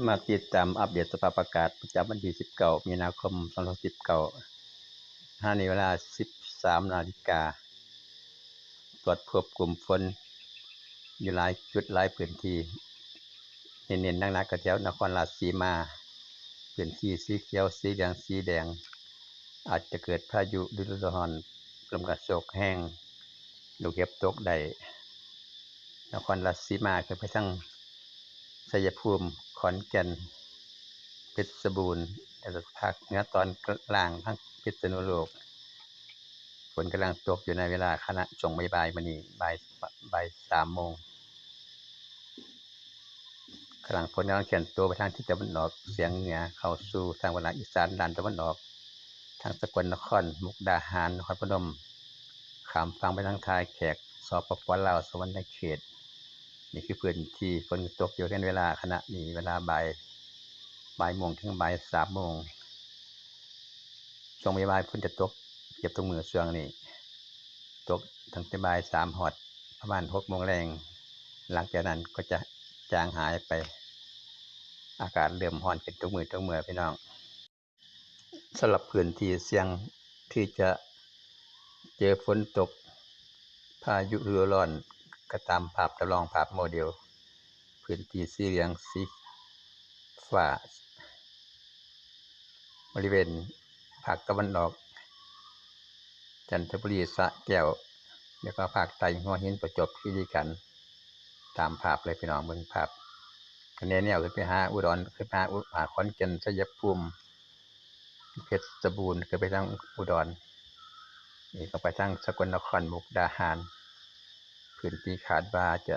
มาติดตามอัปเดตสภาพอากาศประจำวันที่19มีนาคม2019ในเวลา 13 นาฬิกาตรวจพบกลุ่มฝนอยู่หลายจุดหลายพื้นที่เน้นๆหนักๆก็แถวนครราชสีมาพื้นที่สีเขียวสีเหลืองสีแดงอาจจะเกิดพายุฤดูร้อนลมกระโชกแห้งลูกเห็บตกได้นครราชสีมาขึ้นไปทางชัยภูมิขอนแก่นเพชรบูรณ์และภาคเหนือตอนกลางทั้งพิษณุโลกฝนกำลังตกอยู่ในเวลาขณะช่วงบ่ายๆมื้อนี้บ่าย 3 โมงฝนกำลังเคลื่อนตัวไปทางทิศตะวันออกเฉียงเหนือเข้าสู่ทางภาคอีสานด้านตะวันออกทางสกลนครมุกดาหารนครพนมข้ามฝั่งไปทางท่าแขกสปป.ลาวสวรรณเขตนี่คือพื้นที่ฝนตกอยู่ในเวลาขณะนี้เวลาบ่ายโมงถึงบ่าย 3 โมงช่วงบ่ายๆฝนจะตกเกือบทุกมื้อช่วงนี้ตกตั้งแต่บ่าย 3 ฮอดประมาณ 6 โมงแลงหลังจากนั้นก็จะจางหายไปอากาศเริ่มร้อนขึ้นทุกมื้อพี่น้องสำหรับพื้นที่เสี่ยงที่จะเจอฝนตกพายุฤดูร้อนก็ตามภาพจำลองภาพโมเดลพื้นที่สีเหลืองสีฟ้าบริเวณภาคตะวันออกจันทบุรีสระแก้วแล้วก็ภาคใต้หัวหินประจวบคีรีขันธ์ตามภาพเลยพี่น้องเบิ่งภาพคะแนนแนวขึ้นไปหาอุดรขึ้นไปหาขอนแก่นชัยภูมิเพชรบูรณ์ขึ้นไปทางอุดรนี่ก็ไปทางสกลนครมุกดาหารพื้นที่คาดว่าจะ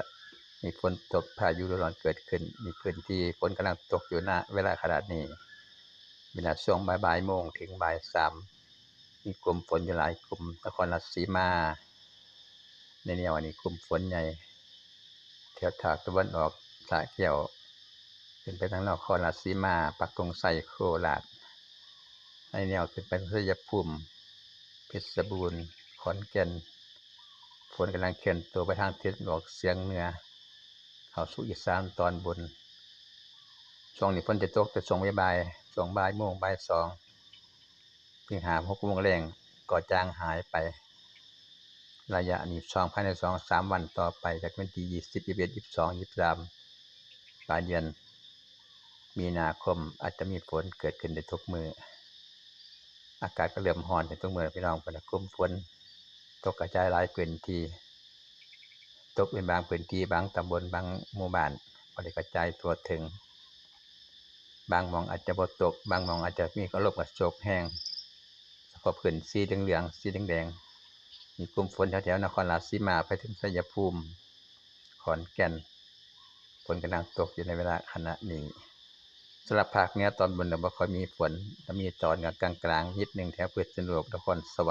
มีฝนตกพายุฤดูร้อนเกิดขึ้นมีพื้นที่ฝนกำลังตกอยู่ณเวลาขณะนี้เวลาช่วงบ่ายโมงถึงบ่าย 3มีกลุ่มฝนอยู่หลายกลุ่มนครราชสีมาในแนวนี้กลุ่มฝนใหญ่แถวภาคตะวันออกสระแก้วขึ้นไปทางนครราชสีมาปักธงชัยโคราชในแนวขึ้นไปชัยภูมิเพชรบูรณ์ขอนแก่นฝนกำลังเคลื่อนตัวไปทางทิศตะวันออกเฉียงเหนือเข้าสู่อีสานตอนบนช่วงนี้ฝนจะตกแต่ช่วงบ่ายๆช่วงบ่ายโมงบ่าย 2ถึง 5-6 โมงแลงก็จางหายไประยะนี้ภายใน 2-3 วันต่อไปจากวันที่20 21 22 23ปลายเดือนมีนาคมอาจจะมีฝนเกิดขึ้นได้ทุกมื้ออากาศก็เริ่มร้อนขึ้นทุกมื้อพี่น้องพุ่นน่ะกลุ่มฝนตกกระจายหลายพื้นที่ตกเป็นบางพื้นที่บางตำบลบางหมู่บ้านบ่ได้กระจายทั่วถึงบางหม้องอาจจะบ่ตกบางหม้องอาจจะมีลมกระโชกแรงเฉพาะพื้นสีเหลืองๆสีแดงๆมีกลุ่มฝนแถวๆนครราชสีมาไปถึงชัยภูมิขอนแก่นฝนกำลังตกอยู่ในเวลาขณะนี้สำหรับภาคเหนือตอนบนบ่ค่อยมีฝนจะมีตอนกลางๆนิดนึงแถวพิษณุโลกนครสวรรค์